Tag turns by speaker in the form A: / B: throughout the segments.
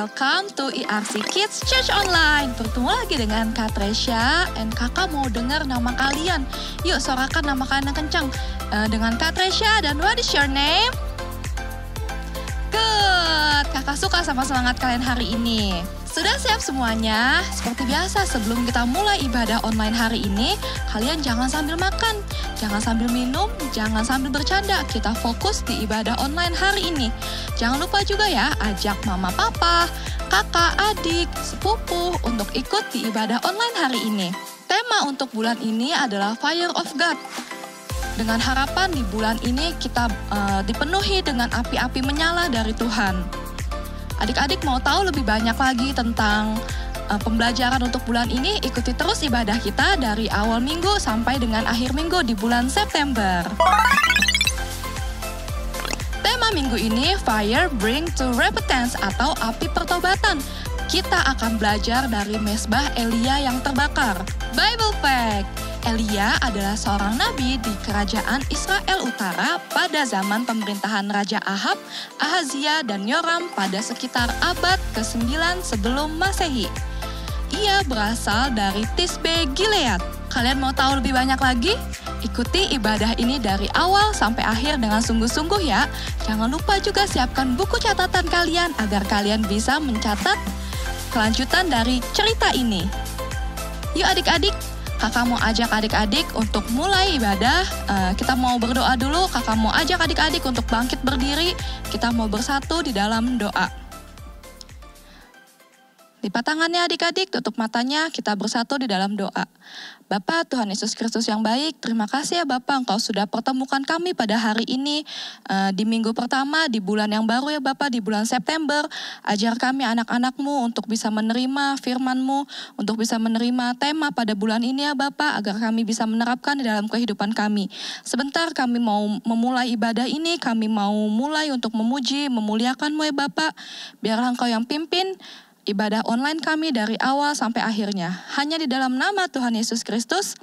A: welcome to ERC Kids Church Online. Bertemu lagi dengan Kak Tresya, and kakak mau dengar nama kalian. Yuk sorakan nama kalian yang kencang. Dengan Kak Tresya, dan what is your name? Good, kakak suka sama semangat kalian hari ini. Sudah siap semuanya? Seperti biasa, sebelum kita mulai ibadah online hari ini, kalian jangan sambil makan, jangan sambil minum, jangan sambil bercanda. Kita fokus di ibadah online hari ini. Jangan lupa juga ya, ajak mama papa, kakak, adik, sepupu untuk ikut di ibadah online hari ini. Tema untuk bulan ini adalah Fire of God. Dengan harapan di bulan ini kita dipenuhi dengan api-api menyala dari Tuhan. Adik-adik mau tahu lebih banyak lagi tentang pembelajaran untuk bulan ini, ikuti terus ibadah kita dari awal minggu sampai dengan akhir minggu di bulan September. Tema minggu ini Fire Bring to Repentance atau api pertobatan. Kita akan belajar dari mezbah Elia yang terbakar. Bible Fact. Elia adalah seorang nabi di kerajaan Israel Utara pada zaman pemerintahan Raja Ahab, Ahazia, dan Yoram pada sekitar abad ke-9 sebelum Masehi. Ia berasal dari Tisbe Gilead. Kalian mau tahu lebih banyak lagi? Ikuti ibadah ini dari awal sampai akhir dengan sungguh-sungguh ya. Jangan lupa juga siapkan buku catatan kalian agar kalian bisa mencatat kelanjutan dari cerita ini. Yuk adik-adik, kakak mau ajak adik-adik untuk mulai ibadah. Kita mau berdoa dulu. Kakak mau ajak adik-adik untuk bangkit berdiri. Kita mau bersatu di dalam doa. Lipat tangannya adik-adik, tutup matanya, kita bersatu di dalam doa. Bapa Tuhan Yesus Kristus yang baik, terima kasih ya Bapak, Engkau sudah pertemukan kami pada hari ini di minggu pertama, di bulan yang baru ya Bapak, di bulan September. Ajar kami anak-anak-Mu untuk bisa menerima firman-Mu, untuk bisa menerima tema pada bulan ini ya Bapak, agar kami bisa menerapkan di dalam kehidupan kami. Sebentar kami mau memulai ibadah ini, kami mau mulai untuk memuji, memuliakan-Mu ya Bapak. Biarlah Engkau yang pimpin ibadah online kami dari awal sampai akhirnya. Hanya di dalam nama Tuhan Yesus Kristus,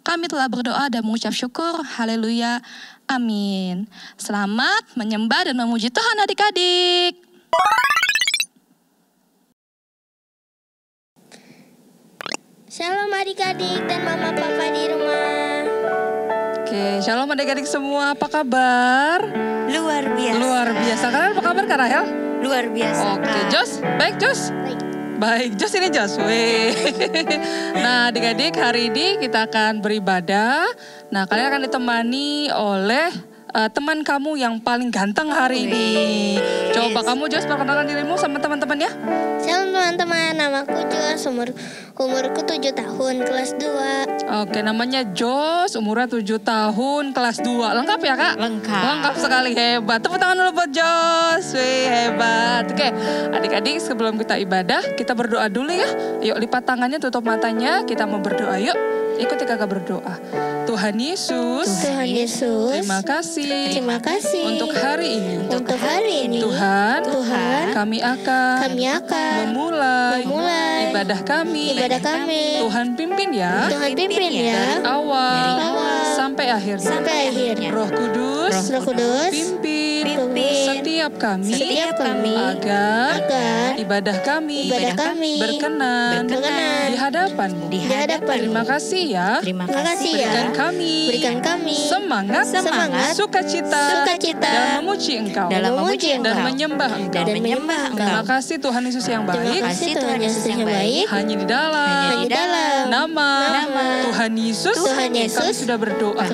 A: kami telah berdoa dan mengucap syukur. Haleluya. Amin. Selamat menyembah dan memuji Tuhan adik-adik.
B: Shalom adik-adik dan mama papa di rumah.
A: Oke, shalom adik-adik semua. Apa kabar?
C: Luar biasa.
A: Luar biasa. Kalian apa kabar Kak Rahel?
C: Luar biasa.
A: Oke, Jos. Baik, Jos. Baik, Jos ini Jos. Nah, adik-adik hari ini kita akan beribadah. Nah, kalian akan ditemani oleh teman kamu yang paling ganteng hari ini. Coba kamu Jos perkenalkan dirimu sama teman-teman ya.
B: Shalom teman-teman, namaku Jos, umurku 7 tahun, kelas 2.
A: Oke, namanya Jos, umurnya 7 tahun, kelas 2. Lengkap ya Kak?
C: Lengkap.
A: Lengkap sekali, hebat. Tepuk tangan dulu buat Jos. Wih, hebat. Oke, adik-adik sebelum kita ibadah, kita berdoa dulu ya. Yuk lipat tangannya, tutup matanya, kita mau berdoa yuk. Ikuti kakak berdoa. Tuhan Yesus, terima kasih untuk hari ini. Tuhan, kami akan memulai ibadah kami. Tuhan pimpin ya. Dari awal sampai akhir. Roh Kudus, pimpin setiap kami agar ibadah kami berkenan di hadapan-Mu. Terima kasih ya. Berikan kami semangat, sukacita dalam memuji Engkau dan menyembah Engkau. Terima kasih Tuhan Yesus yang baik. Hanya di dalam nama Tuhan Yesus kami sudah berdoa.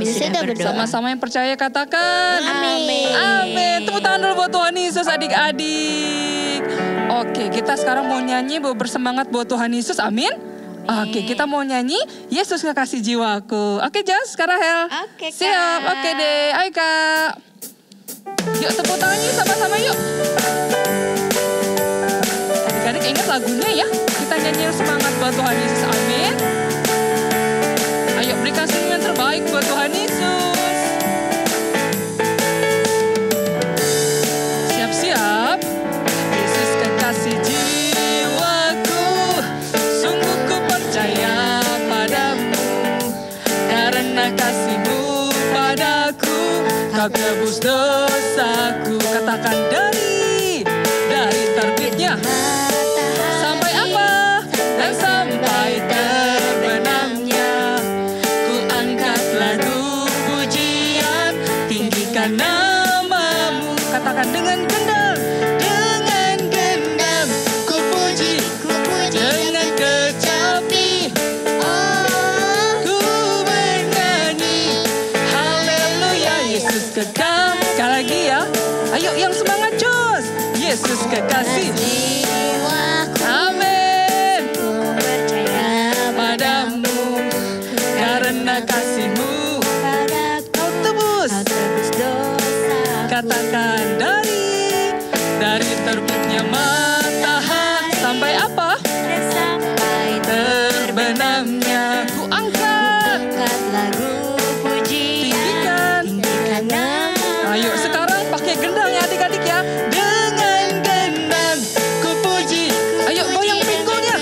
A: Sama-sama yang percaya katakan amin. Tepuk tangan dulu buat Tuhan Yesus adik-adik. Oke, kita sekarang mau nyanyi bersemangat buat Tuhan Yesus. Amin. Oke, kita mau nyanyi Yesus Kekasih Jiwaku. Oke, Jas, Kak Rahel.
C: Oke, Kak.
A: Siap, oke deh. Ayo, Kak. Yuk, tepuk tangan yuk sama-sama yuk. Adik-adik ingat lagunya ya. Kita nyanyi semangat buat Tuhan Yesus. Amin. Ayo, berikan senyum yang terbaik buat Tuhan Yesus. Siap-siap. Yesus Kekasih Jiwaku, sungguh ku percaya padamu, karena kasih-Mu padaku, Kau tebus dosaku. Katakan dari terbitnya katakan dengan gendang. Dengan gendang ku puji dengan kecapi. Ku bernyanyi haleluya Yesus kekal. Sekali lagi ya. Ayo yang semangat Jos. Yesus kekasih. Amin. Padamu karena kasih-Mu kau tebus
C: dosa.
A: katakan dari terbitnya matahari sampai apa?
C: Sampai
A: Terbenamnya ku angkat
C: lagu pujian.
A: tinggikan. Ayo sekarang pakai gendang ya adik-adik ya. Dengan gendang ku puji. Ayo goyang pinggulnya.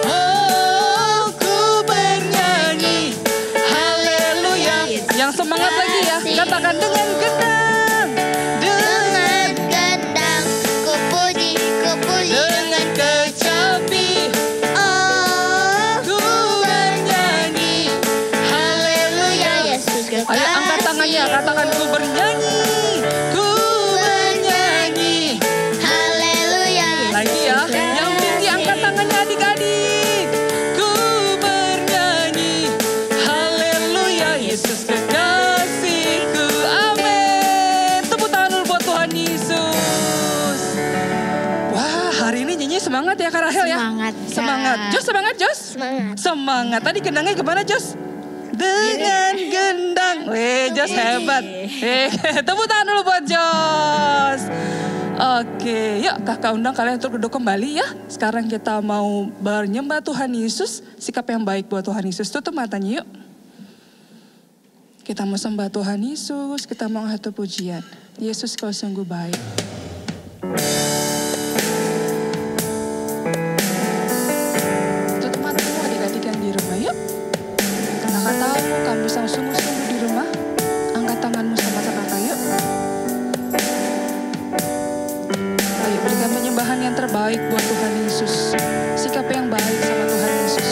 A: Oh, ku bernyanyi haleluya. Yang semangat lagi ya. Katakan dengan gendang. Dengan dengan kecapi. Ku bernyanyi haleluya. Ayo angkat tangannya. Katakan ku bernyanyi. Ku bernyanyi. Lagi ya. Yang tinggi angkat tangannya adik-adik. Ku bernyanyi haleluya Yesus kekasihku. Amin. Tepuk tangan dulu buat Tuhan Yesus. Wah, hari ini nyanyi semangat ya Kak Rahel ya.
C: Semangat, Kak.
A: Semangat. Jos semangat Jos. Semangat. Tadi gendangnya kemana Jos? Dengan gendang. Weh, Jos hebat. Tepuk tangan dulu buat Jos. Oke, yuk kakak undang kalian untuk duduk kembali ya. Sekarang kita mau bernyembah Tuhan Yesus. Sikap yang baik buat Tuhan Yesus. Tutup matanya yuk. Kita mau sembah Tuhan Yesus. Kita mau satu pujian. Yesus kau sungguh baik. Tutup matamu adik-adik yang di rumah yuk. Kakak tahu kamu sang sungguh-sungguh di rumah. Angkat tanganmu sama kakak yuk. Ayo berikan penyembahan yang terbaik buat Tuhan Yesus. Sikap yang baik sama Tuhan Yesus.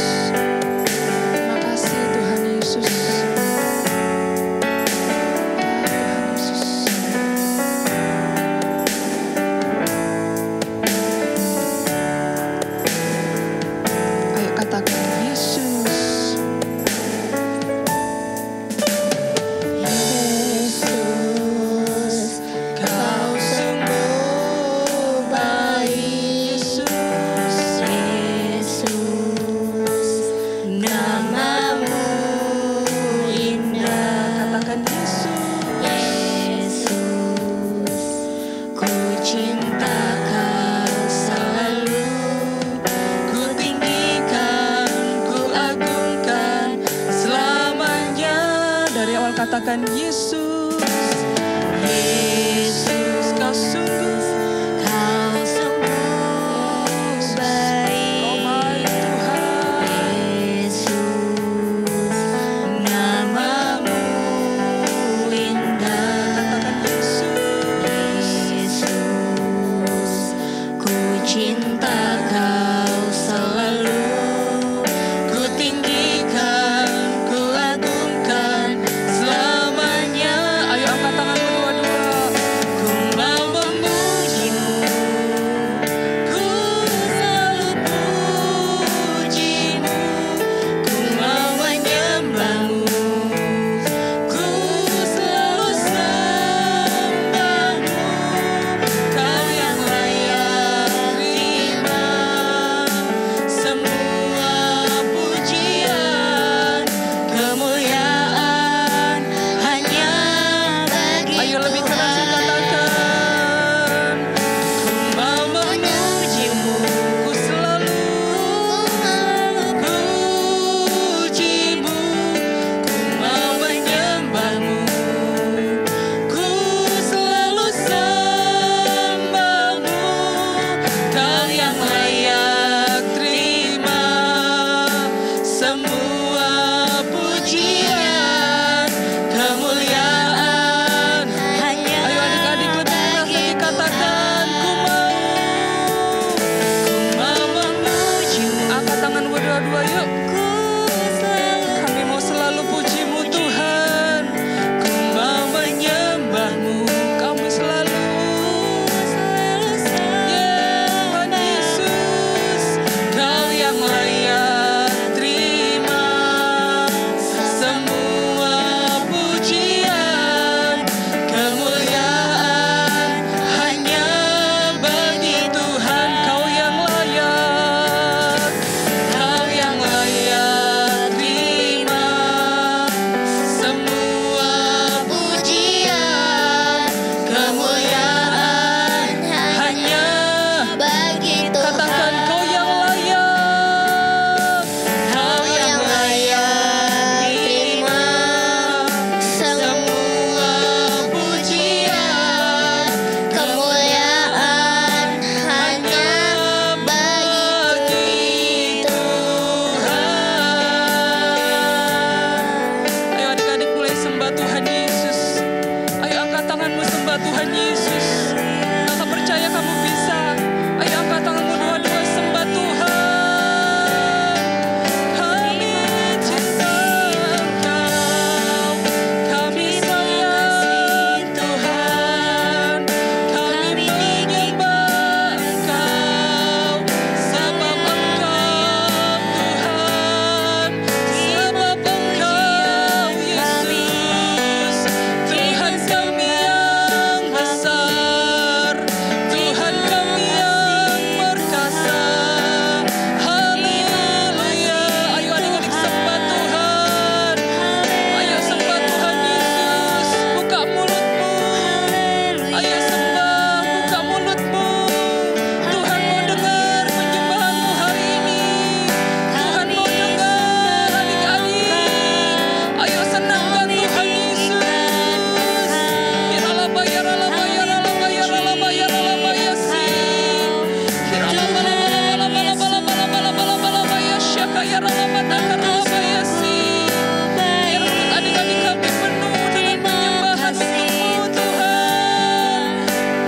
A: Terima kasih Tuhan Yesus. Tuhan Yesus. Ayo katakan Yesus. Yesus, kau sungguh baik. Yesus. Yesus. Kakak percaya kamu bisa. Ayo angkat tanganmu dua-dua, sembah Tuhan. Kami cinta Engkau, kami sayang Tuhan, kami menyembah Engkau, sebab Engkau Tuhan, sebab Engkau Yesus, Tuhan kami yang besar, Tuhan kami yang perkasa. Haleluya. Ayo adik-adik sembah Tuhan. Ayo sembah Tuhan Yesus. Buka mulutmu. Ayo sembah, buka mulutmu. Tuhan mau dengar penyembahanmu hari ini. Tuhan mau dengar adik-adik. Ayo senangkan Tuhan Yesus. Kiralaba yaralaba yaralaba yaralaba yaralaba yasi. Kiralaba laba laba laba laba laba laba laba laba yasyaka yaralaba takaralaba yasi. Biar perut adik-adik kami penuh dengan penyembahan untukmu Tuhan.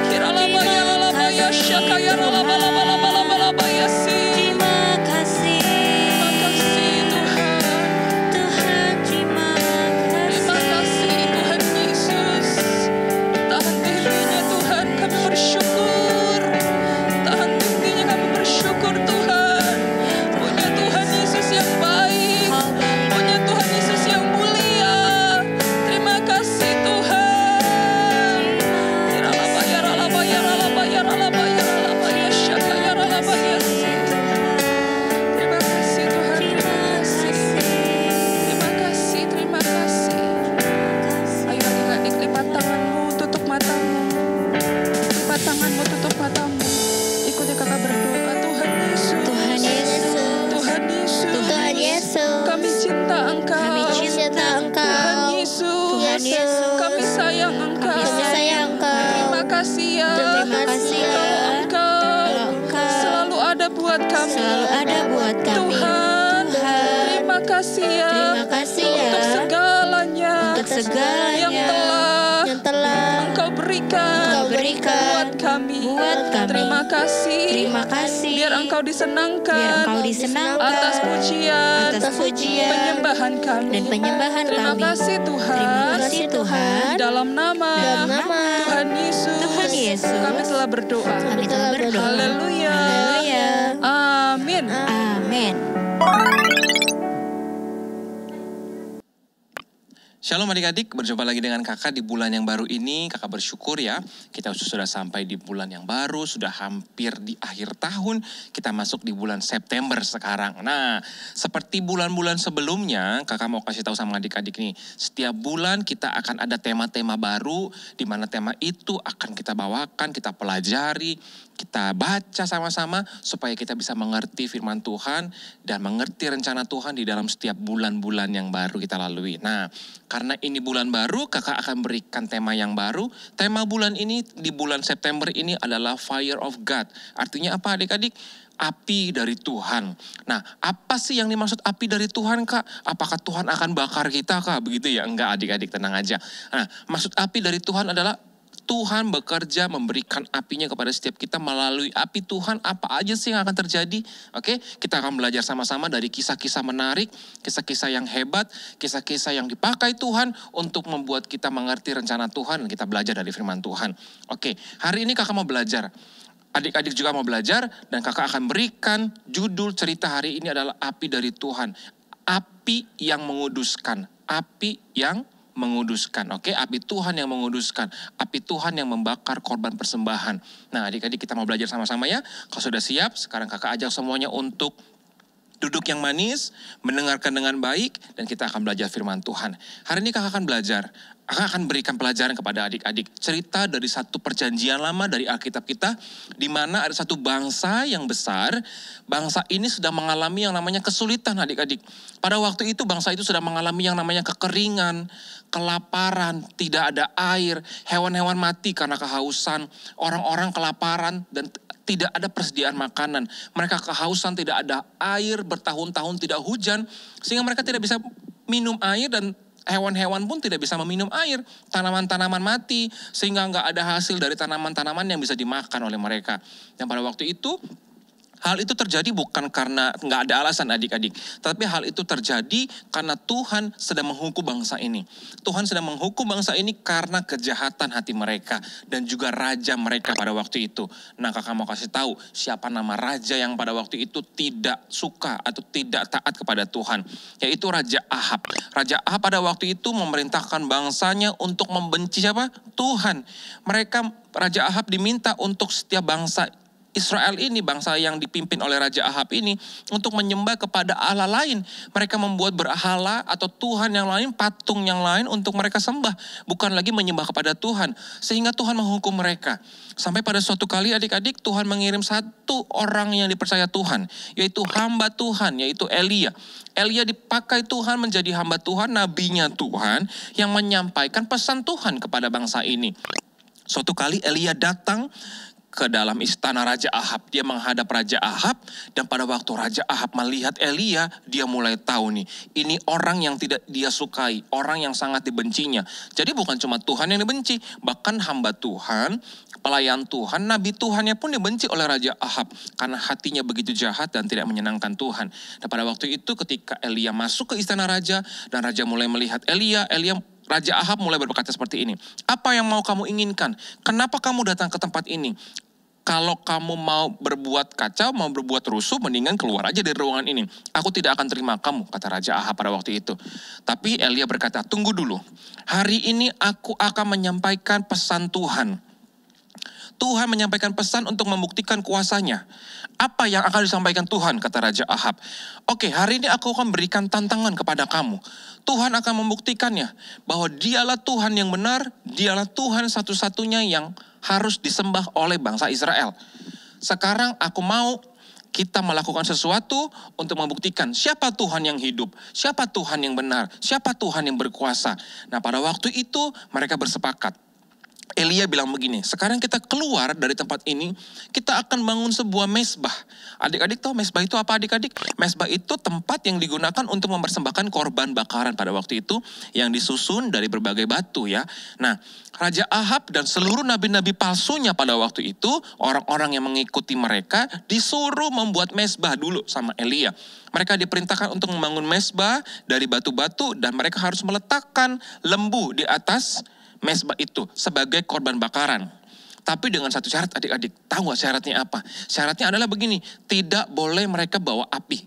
A: Kiralaba yaralaba yasyaka yaralaba laba laba laba laba yasi.
C: Terima kasih,
A: Terima kasih Tuhan.
C: Tuhan, terima
A: Terima kasih Tuhan Yesus. Tahan dirinya Tuhan, kami bersyukur. Tahan tingginya kami bersyukur Tuhan. Punya Tuhan Yesus yang baik. Punya Tuhan Yesus yang mulia. Terima kasih Tuhan. Yaralaba yaralaba yaralaba yaralaba yaralaba yasyaka yaralaba yasi. Terima kasih Tuhan. Terima kasih. Terima kasih. Terima kasih. Ayo adik-adik, lipat tanganmu, tutup matamu. Lipat tanganmu, tutup matamu. Ikuti kakak berdoa. Tuhan Yesus.
C: Tuhan Yesus.
A: Tuhan Yesus.
B: Tuhan Yesus.
A: Kami cinta Engkau.
C: Kami cinta
B: Engkau.
A: Tuhan Yesus.
C: Tuhan Yesus.
A: Kami sayang Engkau.
B: Kami sayang Engkau.
A: Terima kasih ya.
B: Terima kasih ya.
A: Kalau Engkau
C: Engkau
A: selalu ada buat kami.
C: selalu ada buat kami.
A: Tuhan,
C: Tuhan,
A: terima kasih ya.
C: terima kasih ya
A: Untuk segalanya.
C: untuk segalanya
A: Yang telah Engkau berikan buat kami.
C: Buat kami.
A: Terima kasih.
C: Terima kasih.
A: Biar Engkau disenangkan.
C: Biar Engkau disenangkan
A: Atas pujian.
C: atas pujian
A: Penyembahan kami.
C: dan penyembahan
A: Terima
C: kami.
A: kasih Tuhan.
C: Terima kasih Tuhan.
A: Dalam nama
C: Dalam nama
A: Tuhan Yesus.
C: Tuhan Yesus.
A: Kami telah berdoa.
C: Kami telah berdoa.
A: Haleluya.
C: Haleluya.
A: Amin.
C: Amin.
D: Shalom adik-adik, berjumpa lagi dengan kakak di bulan yang baru ini. Kakak bersyukur ya, kita sudah sampai di bulan yang baru, sudah hampir di akhir tahun. Kita masuk di bulan September sekarang. Nah, seperti bulan-bulan sebelumnya, kakak mau kasih tahu sama adik-adik nih. Setiap bulan kita akan ada tema-tema baru, di mana tema itu akan kita bawakan, kita pelajari, kita baca sama-sama supaya kita bisa mengerti firman Tuhan dan mengerti rencana Tuhan di dalam setiap bulan-bulan yang baru kita lalui. Nah, karena ini bulan baru, kakak akan berikan tema yang baru. Tema bulan ini di bulan September ini adalah Fire of God. Artinya apa adik-adik? Api dari Tuhan. Nah, apa sih yang dimaksud api dari Tuhan, Kak? Apakah Tuhan akan bakar kita, Kak? Begitu ya? Enggak adik-adik, tenang aja. Nah, maksud api dari Tuhan adalah Tuhan bekerja memberikan apinya kepada setiap kita melalui api Tuhan. Apa aja sih yang akan terjadi? Oke, kita akan belajar sama-sama dari kisah-kisah menarik, kisah-kisah yang hebat, kisah-kisah yang dipakai Tuhan untuk membuat kita mengerti rencana Tuhan dan kita belajar dari firman Tuhan. Oke, hari ini kakak mau belajar. Adik-adik juga mau belajar dan kakak akan berikan judul cerita hari ini adalah api dari Tuhan. Api yang menguduskan, api yang menguduskan, oke? Api Tuhan yang menguduskan, api Tuhan yang membakar korban persembahan. Nah, adik-adik kita mau belajar sama-sama ya. Kalau sudah siap, sekarang kakak ajak semuanya untuk duduk yang manis, mendengarkan dengan baik, dan kita akan belajar firman Tuhan. Hari ini kakak akan belajar, kakak akan berikan pelajaran kepada adik-adik. Cerita dari satu perjanjian lama dari Alkitab kita, di mana ada satu bangsa yang besar. Bangsa ini sedang mengalami yang namanya kesulitan adik-adik. Pada waktu itu bangsa itu sedang mengalami yang namanya kekeringan, kelaparan, tidak ada air, hewan-hewan mati karena kehausan, orang-orang kelaparan dan tidak ada persediaan makanan. Mereka kehausan, tidak ada air, bertahun-tahun tidak hujan, sehingga mereka tidak bisa minum air dan Hewan-hewan pun tidak bisa meminum air. Tanaman-tanaman mati sehingga nggak ada hasil dari tanaman-tanaman yang bisa dimakan oleh mereka. Dan pada waktu itu, hal itu terjadi bukan karena nggak ada alasan adik-adik. Tapi hal itu terjadi karena Tuhan sedang menghukum bangsa ini. Tuhan sedang menghukum bangsa ini karena kejahatan hati mereka. Dan juga raja mereka pada waktu itu. Nah, kakak mau kasih tahu siapa nama raja yang pada waktu itu tidak suka atau tidak taat kepada Tuhan. Yaitu Raja Ahab. Raja Ahab pada waktu itu memerintahkan bangsanya untuk membenci siapa? Tuhan. Raja Ahab diminta untuk setiap bangsa Israel ini, bangsa yang dipimpin oleh Raja Ahab ini, untuk menyembah kepada Allah lain. Mereka membuat berhala atau Tuhan yang lain, patung yang lain untuk mereka sembah. Bukan lagi menyembah kepada Tuhan. Sehingga Tuhan menghukum mereka. Sampai pada suatu kali adik-adik, Tuhan mengirim satu orang yang dipercaya Tuhan. Yaitu hamba Tuhan, yaitu Elia. Elia dipakai Tuhan menjadi hamba Tuhan, nabinya Tuhan, yang menyampaikan pesan Tuhan kepada bangsa ini. Suatu kali Elia datang ke dalam istana Raja Ahab. Dia menghadap Raja Ahab, dan pada waktu Raja Ahab melihat Elia, dia mulai tahu nih, ini orang yang tidak dia sukai, orang yang sangat dibencinya. Jadi bukan cuma Tuhan yang dibenci, bahkan hamba Tuhan, pelayan Tuhan, nabi Tuhannya pun dibenci oleh Raja Ahab, karena hatinya begitu jahat dan tidak menyenangkan Tuhan. Dan pada waktu itu ketika Elia masuk ke istana Raja, dan Raja mulai melihat Raja Ahab mulai berkata seperti ini, apa yang mau kamu inginkan? Kenapa kamu datang ke tempat ini? Kalau kamu mau berbuat kacau, mau berbuat rusuh, mendingan keluar aja dari ruangan ini. Aku tidak akan terima kamu, kata Raja Ahab pada waktu itu. Tapi Elia berkata, tunggu dulu. Hari ini aku akan menyampaikan pesan Tuhan. Tuhan menyampaikan pesan untuk membuktikan kuasanya. Apa yang akan disampaikan Tuhan, kata Raja Ahab. Oke, hari ini aku akan berikan tantangan kepada kamu. Tuhan akan membuktikannya bahwa dialah Tuhan yang benar, dialah Tuhan satu-satunya yang harus disembah oleh bangsa Israel. Sekarang aku mau kita melakukan sesuatu untuk membuktikan siapa Tuhan yang hidup, siapa Tuhan yang benar, siapa Tuhan yang berkuasa. Nah, pada waktu itu mereka bersepakat. Elia bilang begini, sekarang kita keluar dari tempat ini, kita akan bangun sebuah mezbah. Adik-adik tahu mezbah itu apa adik-adik? Mezbah itu tempat yang digunakan untuk mempersembahkan korban bakaran pada waktu itu, yang disusun dari berbagai batu ya. Nah, Raja Ahab dan seluruh nabi-nabi palsunya pada waktu itu, orang-orang yang mengikuti mereka, disuruh membuat mezbah dulu sama Elia. Mereka diperintahkan untuk membangun mezbah dari batu-batu, dan mereka harus meletakkan lembu di atas mezbah itu sebagai korban bakaran. Tapi dengan satu syarat adik-adik. Tahu gak syaratnya apa? Syaratnya adalah begini, tidak boleh mereka bawa api.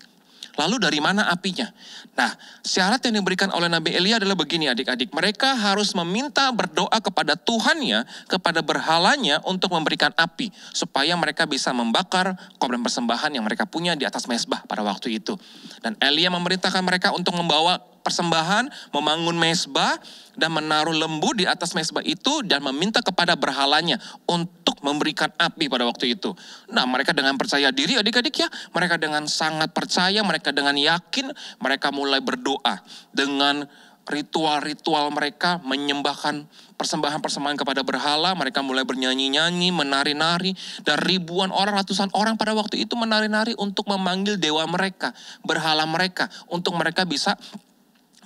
D: Lalu dari mana apinya? Nah, syarat yang diberikan oleh Nabi Elia adalah begini adik-adik. Mereka harus meminta berdoa kepada Tuhannya, kepada berhalanya untuk memberikan api. Supaya mereka bisa membakar korban persembahan yang mereka punya di atas mezbah pada waktu itu. Dan Elia memerintahkan mereka untuk membawa persembahan, membangun mezbah, dan menaruh lembu di atas mezbah itu, dan meminta kepada berhalanya untuk memberikan api pada waktu itu. Nah, mereka dengan percaya diri adik-adik ya, mereka dengan sangat percaya, mereka dengan yakin, mereka mulai berdoa dengan ritual-ritual mereka, menyembahkan persembahan-persembahan kepada berhala. Mereka mulai bernyanyi-nyanyi, menari-nari, dan ribuan orang, ratusan orang pada waktu itu menari-nari untuk memanggil dewa mereka, berhala mereka, untuk mereka bisa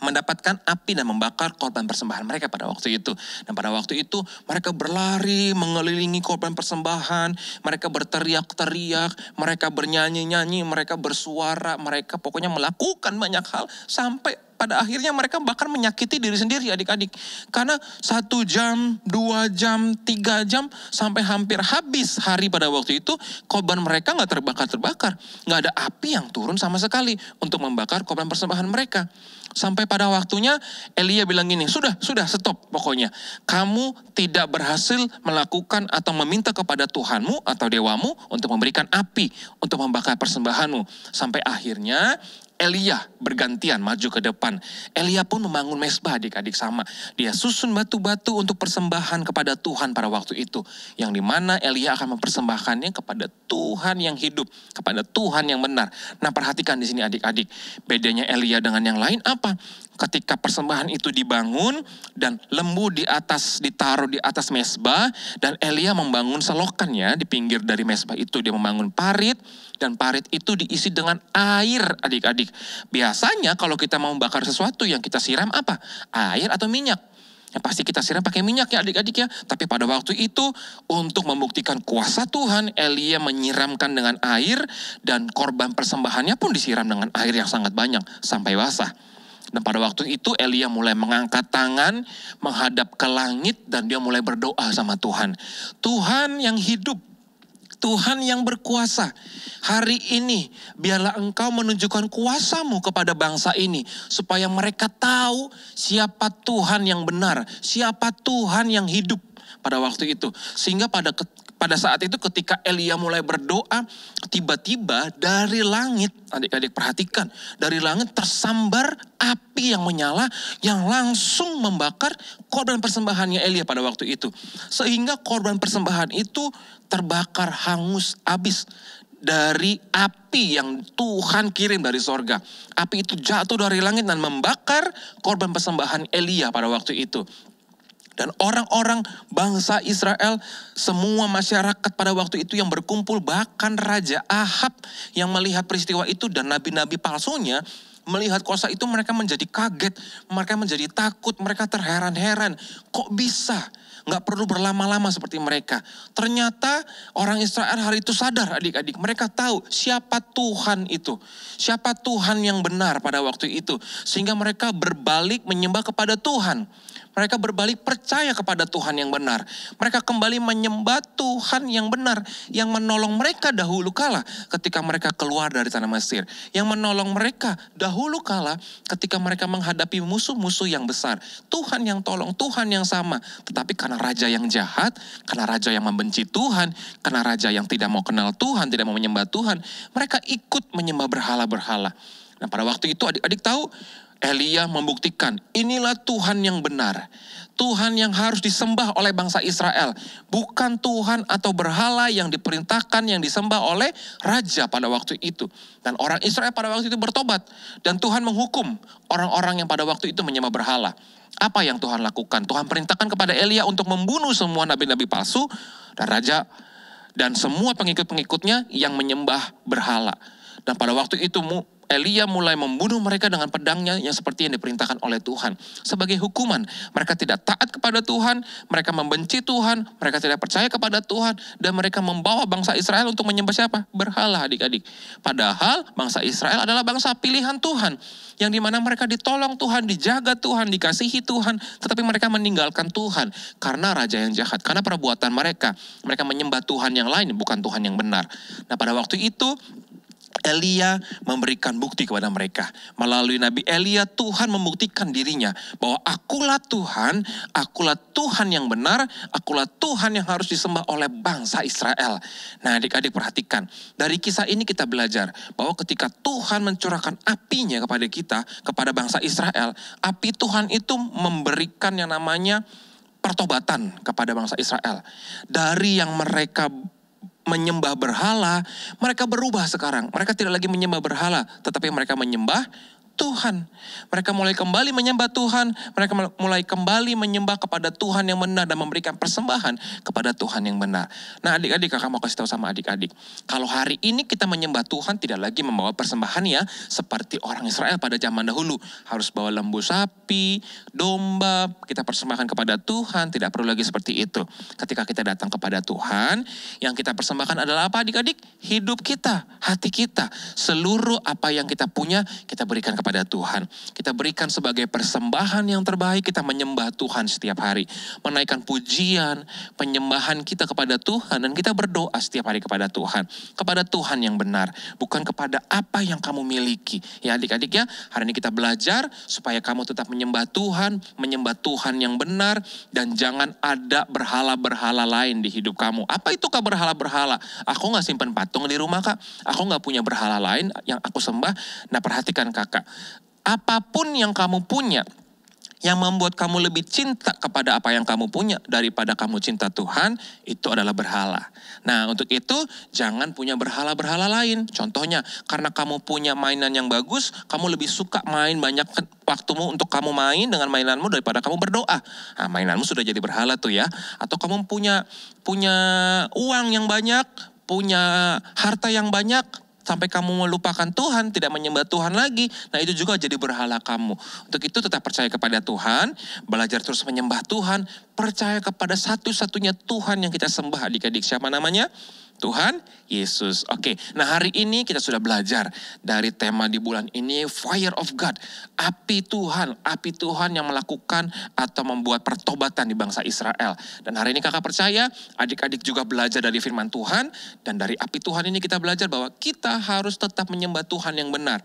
D: mendapatkan api dan membakar korban persembahan mereka pada waktu itu. Dan pada waktu itu mereka berlari mengelilingi korban persembahan, mereka berteriak-teriak, mereka bernyanyi-nyanyi, mereka bersuara, mereka pokoknya melakukan banyak hal sampai pada akhirnya mereka bahkan menyakiti diri sendiri adik-adik. Karena 1 jam, 2 jam, 3 jam sampai hampir habis hari pada waktu itu, korban mereka gak terbakar-terbakar. Gak ada api yang turun sama sekali untuk membakar korban persembahan mereka. Sampai pada waktunya Elia bilang gini, sudah stop pokoknya. Kamu tidak berhasil melakukan atau meminta kepada Tuhanmu atau dewamu untuk memberikan api, untuk membakar persembahanmu. Sampai akhirnya Elia bergantian maju ke depan. Elia pun membangun mezbah adik-adik sama. Dia susun batu-batu untuk persembahan kepada Tuhan pada waktu itu. Yang dimana Elia akan mempersembahkannya kepada Tuhan yang hidup. Kepada Tuhan yang benar. Nah, perhatikan di sini adik-adik. Bedanya Elia dengan yang lain apa? Ketika persembahan itu dibangun dan lembu ditaruh di atas mezbah, dan Elia membangun selokannya di pinggir dari mezbah itu. Dia membangun parit, dan parit itu diisi dengan air adik-adik. adik-adik. Biasanya kalau kita mau membakar sesuatu yang kita siram apa? Air atau minyak. Yang pasti kita siram pakai minyak ya adik-adik ya. Tapi pada waktu itu untuk membuktikan kuasa Tuhan, Elia menyiramkan dengan air dan korban persembahannya pun disiram dengan air yang sangat banyak sampai basah. Dan pada waktu itu Elia mulai mengangkat tangan menghadap ke langit dan dia mulai berdoa sama Tuhan. Tuhan yang hidup, Tuhan yang berkuasa, hari ini biarlah Engkau menunjukkan kuasa-Mu kepada bangsa ini, supaya mereka tahu siapa Tuhan yang benar, siapa Tuhan yang hidup pada waktu itu. Sehingga pada saat itu ketika Elia mulai berdoa, tiba-tiba dari langit, adik-adik perhatikan, dari langit tersambar api yang menyala yang langsung membakar korban persembahannya Elia pada waktu itu. Sehingga korban persembahan itu terbakar hangus habis dari api yang Tuhan kirim dari sorga. Api itu jatuh dari langit dan membakar korban persembahan Elia pada waktu itu. Dan orang-orang bangsa Israel, semua masyarakat pada waktu itu yang berkumpul, bahkan Raja Ahab yang melihat peristiwa itu dan nabi-nabi palsunya, melihat kuasa itu mereka menjadi kaget, mereka menjadi takut, mereka terheran-heran. Kok bisa? Nggak perlu berlama-lama seperti mereka. Ternyata orang Israel hari itu sadar adik-adik. Mereka tahu siapa Tuhan itu. Siapa Tuhan yang benar pada waktu itu. Sehingga mereka berbalik menyembah kepada Tuhan. Mereka berbalik percaya kepada Tuhan yang benar. Mereka kembali menyembah Tuhan yang benar. Yang menolong mereka dahulu kala ketika mereka keluar dari tanah Mesir. Yang menolong mereka dahulu kala ketika mereka menghadapi musuh-musuh yang besar. Tuhan yang tolong, Tuhan yang sama. Tetapi karena raja yang jahat, karena raja yang membenci Tuhan, karena raja yang tidak mau kenal Tuhan, tidak mau menyembah Tuhan, mereka ikut menyembah berhala-berhala. Nah pada waktu itu adik-adik tahu, Elia membuktikan inilah Tuhan yang benar. Tuhan yang harus disembah oleh bangsa Israel. Bukan Tuhan atau berhala yang diperintahkan, yang disembah oleh raja pada waktu itu. Dan orang Israel pada waktu itu bertobat. Dan Tuhan menghukum orang-orang yang pada waktu itu menyembah berhala. Apa yang Tuhan lakukan? Tuhan perintahkan kepada Elia untuk membunuh semua nabi-nabi palsu. Dan raja dan semua pengikut-pengikutnya yang menyembah berhala. Dan pada waktu itu Elia mulai membunuh mereka dengan pedangnya yang seperti yang diperintahkan oleh Tuhan. Sebagai hukuman, mereka tidak taat kepada Tuhan, mereka membenci Tuhan, mereka tidak percaya kepada Tuhan, dan mereka membawa bangsa Israel untuk menyembah siapa? Berhala adik-adik. Padahal bangsa Israel adalah bangsa pilihan Tuhan. Yang dimana mereka ditolong Tuhan, dijaga Tuhan, dikasihi Tuhan, tetapi mereka meninggalkan Tuhan karena raja yang jahat, karena perbuatan mereka. Mereka menyembah Tuhan yang lain, bukan Tuhan yang benar. Nah pada waktu itu, Elia memberikan bukti kepada mereka. Melalui Nabi Elia, Tuhan membuktikan dirinya bahwa akulah Tuhan yang benar, akulah Tuhan yang harus disembah oleh bangsa Israel. Nah adik-adik perhatikan, dari kisah ini kita belajar bahwa ketika Tuhan mencurahkan apinya kepada kita, kepada bangsa Israel, api Tuhan itu memberikan yang namanya pertobatan kepada bangsa Israel. Dari yang mereka menyembah berhala, mereka berubah sekarang. Mereka tidak lagi menyembah berhala, tetapi mereka menyembah Tuhan. Mereka mulai kembali menyembah Tuhan. Mereka mulai kembali menyembah kepada Tuhan yang benar dan memberikan persembahan kepada Tuhan yang benar. Nah adik-adik, kakak mau kasih tahu sama adik-adik. Kalau hari ini kita menyembah Tuhan tidak lagi membawa persembahan ya. Seperti orang Israel pada zaman dahulu. Harus bawa lembu sapi, domba. Kita persembahkan kepada Tuhan. Tidak perlu lagi seperti itu. Ketika kita datang kepada Tuhan, yang kita persembahkan adalah apa adik-adik? Hidup kita, hati kita. Seluruh apa yang kita punya, kita berikan kepada Tuhan. Kita berikan sebagai persembahan yang terbaik, kita menyembah Tuhan setiap hari. Menaikkan pujian, penyembahan kita kepada Tuhan, dan kita berdoa setiap hari kepada Tuhan. Kepada Tuhan yang benar, bukan kepada apa yang kamu miliki. Ya adik-adik ya, hari ini kita belajar supaya kamu tetap menyembah Tuhan yang benar, dan jangan ada berhala-berhala lain di hidup kamu. Apa itu kah berhala-berhala? Aku gak simpan patung di rumah kak, aku gak punya berhala lain yang aku sembah. Nah perhatikan kakak, apapun yang kamu punya, yang membuat kamu lebih cinta kepada apa yang kamu punya daripada kamu cinta Tuhan, itu adalah berhala. Nah untuk itu jangan punya berhala-berhala lain. Contohnya, karena kamu punya mainan yang bagus, kamu lebih suka main banyak waktumu untuk kamu main dengan mainanmu daripada kamu berdoa. Nah mainanmu sudah jadi berhala tuh ya. Atau kamu punya uang yang banyak, punya harta yang banyak, sampai kamu melupakan Tuhan, tidak menyembah Tuhan lagi, nah itu juga jadi berhala kamu. Untuk itu tetap percaya kepada Tuhan, belajar terus menyembah Tuhan, percaya kepada satu-satunya Tuhan yang kita sembah adik-adik. Siapa namanya? Tuhan Yesus. Oke, nah hari ini kita sudah belajar dari tema di bulan ini, Fire of God. Api Tuhan yang melakukan atau membuat pertobatan di bangsa Israel. Dan hari ini kakak percaya adik-adik juga belajar dari firman Tuhan. Dan dari api Tuhan ini kita belajar bahwa kita harus tetap menyembah Tuhan yang benar.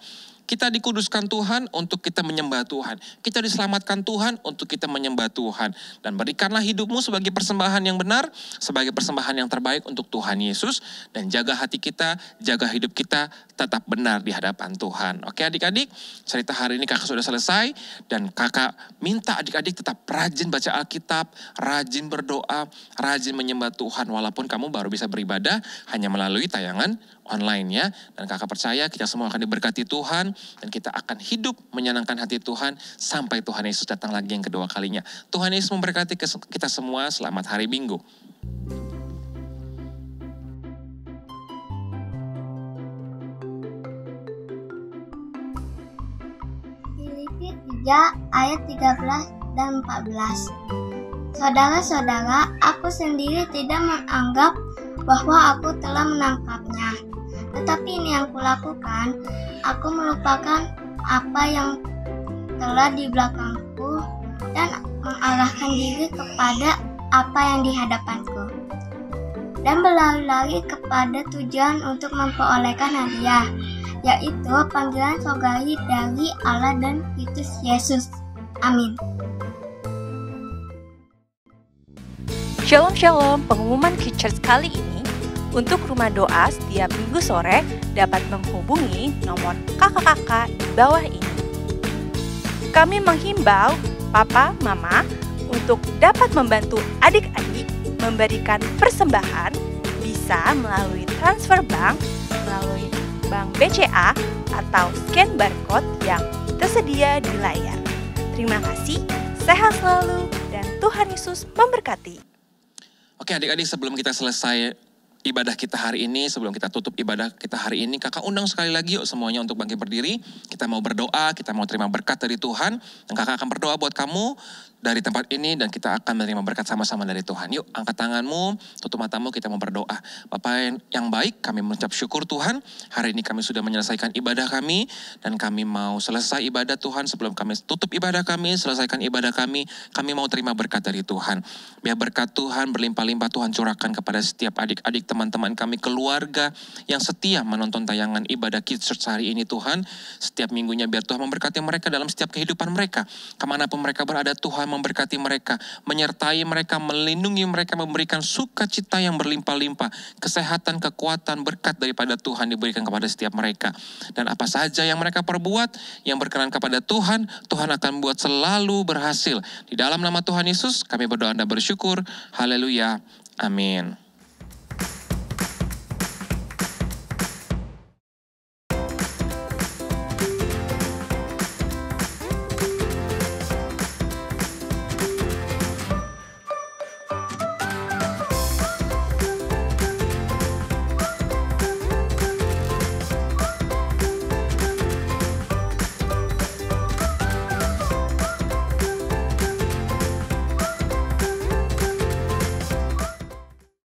D: Kita dikuduskan Tuhan untuk kita menyembah Tuhan. Kita diselamatkan Tuhan untuk kita menyembah Tuhan. Dan berikanlah hidupmu sebagai persembahan yang benar, sebagai persembahan yang terbaik untuk Tuhan Yesus. Dan jaga hati kita, jaga hidup kita tetap benar di hadapan Tuhan. Oke adik-adik, cerita hari ini kakak sudah selesai. Dan kakak minta adik-adik tetap rajin baca Alkitab, rajin berdoa, rajin menyembah Tuhan. Walaupun kamu baru bisa beribadah hanya melalui tayangan online ya. Dan kakak percaya kita semua akan diberkati Tuhan. Dan kita akan hidup menyenangkan hati Tuhan sampai Tuhan Yesus datang lagi yang kedua kalinya. Tuhan Yesus memberkati kita semua. Selamat hari Minggu.
B: Filipi 3 ayat 13 dan 14. Saudara-saudara, aku sendiri tidak menganggap bahwa aku telah menangkapnya. Tetapi ini yang kulakukan, aku melupakan apa yang telah di belakangku dan mengarahkan diri kepada apa yang di hadapanku. Dan berlari-lari kepada tujuan untuk memperolehkan hadiah, yaitu panggilan surgawi dari Allah dan Kristus Yesus. Amin.
C: Shalom Shalom, pengumuman Kids kali ini untuk rumah doa setiap minggu sore dapat menghubungi nomor kakak-kakak di bawah ini. Kami menghimbau papa, mama untuk dapat membantu adik-adik memberikan persembahan bisa melalui transfer bank, melalui bank BCA atau scan barcode yang tersedia di layar. Terima kasih, sehat selalu dan Tuhan Yesus memberkati.
D: Oke adik-adik, sebelum kita selesai ibadah kita hari ini, sebelum kita tutup ibadah kita hari ini, kakak undang sekali lagi yuk semuanya untuk bangkit berdiri. Kita mau berdoa, kita mau terima berkat dari Tuhan. Dan kakak akan berdoa buat kamu dari tempat ini dan kita akan menerima berkat sama-sama dari Tuhan. Yuk angkat tanganmu, tutup matamu, kita mau berdoa. Bapak yang baik, kami mengucap syukur Tuhan. Hari ini kami sudah menyelesaikan ibadah kami dan kami mau selesai ibadah Tuhan. Sebelum kami tutup ibadah kami, selesaikan ibadah kami mau terima berkat dari Tuhan. Biar berkat Tuhan berlimpah-limpah Tuhan curahkan kepada setiap adik-adik, teman-teman kami, keluarga yang setia menonton tayangan ibadah Kids Church hari ini Tuhan. Setiap minggunya biar Tuhan memberkati mereka dalam setiap kehidupan mereka. Kemanapun mereka berada Tuhan memberkati mereka, menyertai mereka, melindungi mereka, memberikan sukacita yang berlimpah-limpah. Kesehatan, kekuatan, berkat daripada Tuhan diberikan kepada setiap mereka. Dan apa saja yang mereka perbuat, yang berkenan kepada Tuhan, Tuhan akan buat selalu berhasil. Di dalam nama Tuhan Yesus kami berdoa dan bersyukur. Haleluya. Amin.